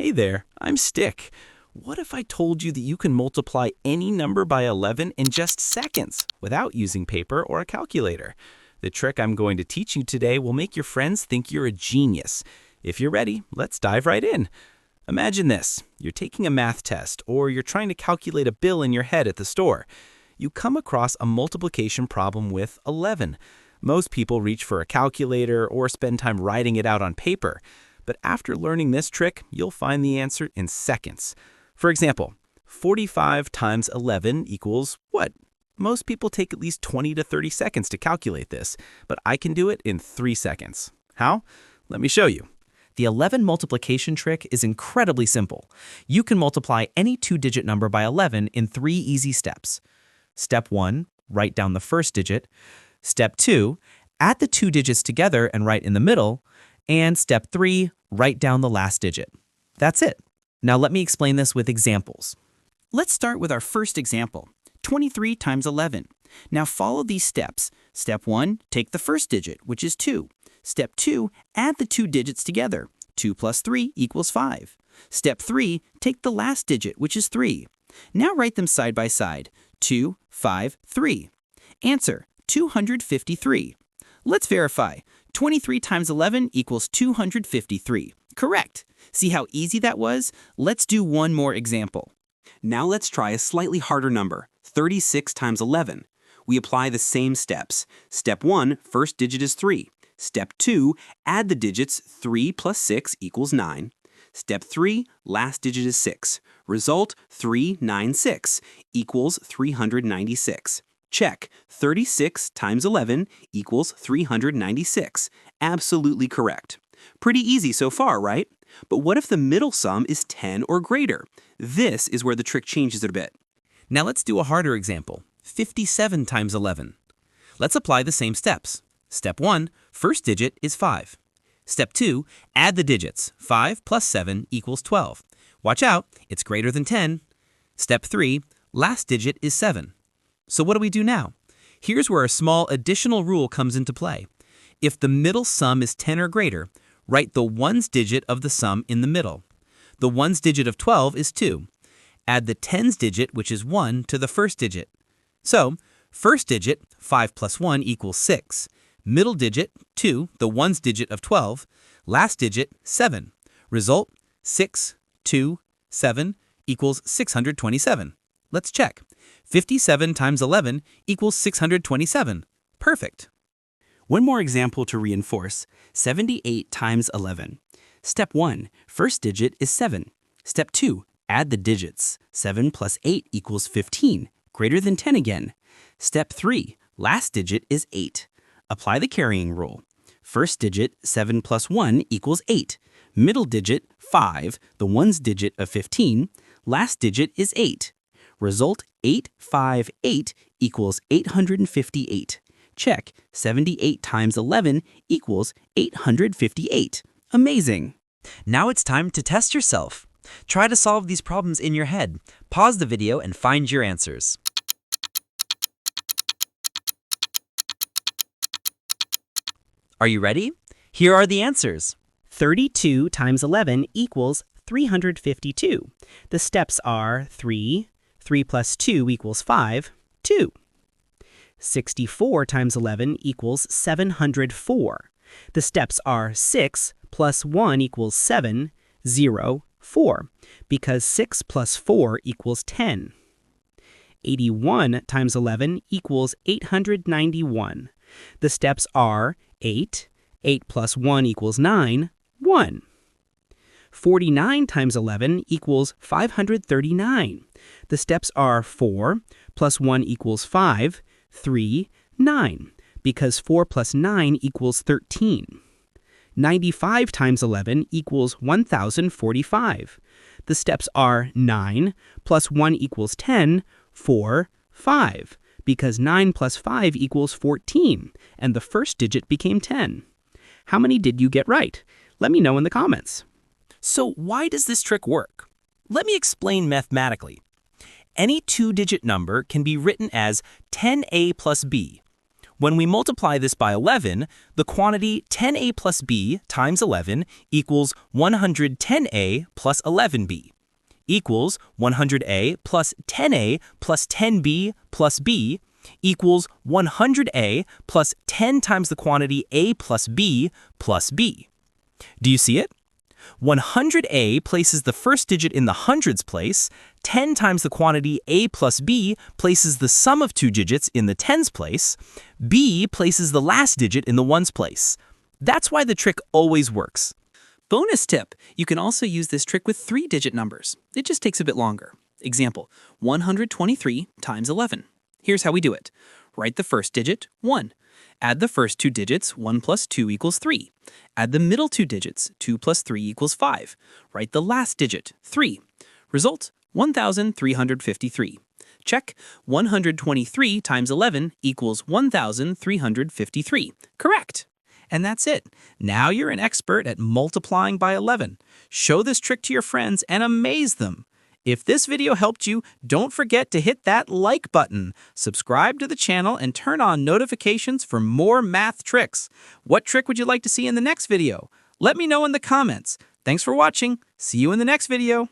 Hey there, I'm Stick. What if I told you that you can multiply any number by 11 in just seconds without using paper or a calculator? The trick I'm going to teach you today will make your friends think you're a genius. If you're ready, let's dive right in. Imagine this. You're taking a math test or you're trying to calculate a bill in your head at the store. You come across a multiplication problem with 11. Most people reach for a calculator or spend time writing it out on paper. But after learning this trick, you'll find the answer in seconds. For example, 45 times 11 equals what? Most people take at least 20 to 30 seconds to calculate this, but I can do it in 3 seconds. How? Let me show you. The 11 multiplication trick is incredibly simple. You can multiply any two-digit number by 11 in 3 easy steps. Step 1, write down the first digit. Step 2, add the 2 digits together and write in the middle. And step 3, write down the last digit. That's it. Now let me explain this with examples. Let's start with our first example, 23 times 11. Now follow these steps. Step 1, take the first digit, which is 2. Step 2, add the 2 digits together. 2 plus 3 equals 5. Step 3, take the last digit, which is 3. Now write them side by side. 2, 5, 3. Answer, 253. Let's verify. 23 times 11 equals 253. Correct. See how easy that was? Let's do one more example. Now let's try a slightly harder number, 36 times 11. We apply the same steps. Step 1, first digit is 3. Step 2, add the digits 3 plus 6 equals 9. Step 3, last digit is 6. Result 396 equals 396. Check. 36 times 11 equals 396. Absolutely correct. Pretty easy so far, right? But what if the middle sum is 10 or greater? This is where the trick changes a bit. Now let's do a harder example, 57 times 11. Let's apply the same steps. Step 1, first digit is 5. Step 2, add the digits. 5 plus 7 equals 12. Watch out, it's greater than 10. Step 3, last digit is 7. So what do we do now? Here's where a small additional rule comes into play. If the middle sum is 10 or greater, write the ones digit of the sum in the middle. The ones digit of 12 is 2. Add the tens digit, which is 1, to the first digit. So, first digit, 5 plus 1 equals 6. Middle digit, 2, the ones digit of 12. Last digit, 7. Result, 6, 2, 7 equals 627. Let's check. 57 times 11 equals 627. Perfect. One more example to reinforce, 78 times 11. Step 1, first digit is 7. Step 2, add the digits. 7 plus 8 equals 15, greater than 10 again. Step 3, last digit is 8. Apply the carrying rule. First digit, 7 plus 1 equals 8. Middle digit, 5, the ones digit of 15. Last digit is 8. Result 858 equals 858. Check. 78 times 11 equals 858. Amazing. Now it's time to test yourself. Try to solve these problems in your head. Pause the video and find your answers. Are you ready? Here are the answers. 32 times 11 equals 352. The steps are 3 plus 2 equals 5, 2. 64 times 11 equals 704. The steps are 6 plus 1 equals 7, 0, 4, because 6 plus 4 equals 10. 81 times 11 equals 891. The steps are 8 plus 1 equals 9, 1. 49 times 11 equals 539. The steps are 4 plus 1 equals 5, 3, 9, because 4 plus 9 equals 13. 95 times 11 equals 1045. The steps are 9 plus 1 equals 10, 4, 5, because 9 plus 5 equals 14, and the first digit became 10. How many did you get right? Let me know in the comments. So why does this trick work? Let me explain mathematically. Any two-digit number can be written as 10a plus b, When we multiply this by 11, the quantity 10a plus b times 11 equals 110a plus 11b, equals 100a plus 10a plus 10b plus b, equals 100a plus 10 times the quantity a plus b plus b. Do you see it? 100a places the first digit in the hundreds place, 10 times the quantity a plus b places the sum of two digits in the tens place, b places the last digit in the ones place. That's why the trick always works. Bonus tip, you can also use this trick with 3-digit numbers. It just takes a bit longer. Example, 123 times 11. Here's how we do it. Write the first digit, 1. Add the first two digits, 1 plus 2 equals 3. Add the middle two digits, 2 plus 3 equals 5. Write the last digit, 3. Result, 1,353. Check, 123 times 11 equals 1,353. Correct. And that's it. Now you're an expert at multiplying by 11. Show this trick to your friends and amaze them. If this video helped you, don't forget to hit that like button, subscribe to the channel, and turn on notifications for more math tricks. What trick would you like to see in the next video? Let me know in the comments. Thanks for watching. See you in the next video.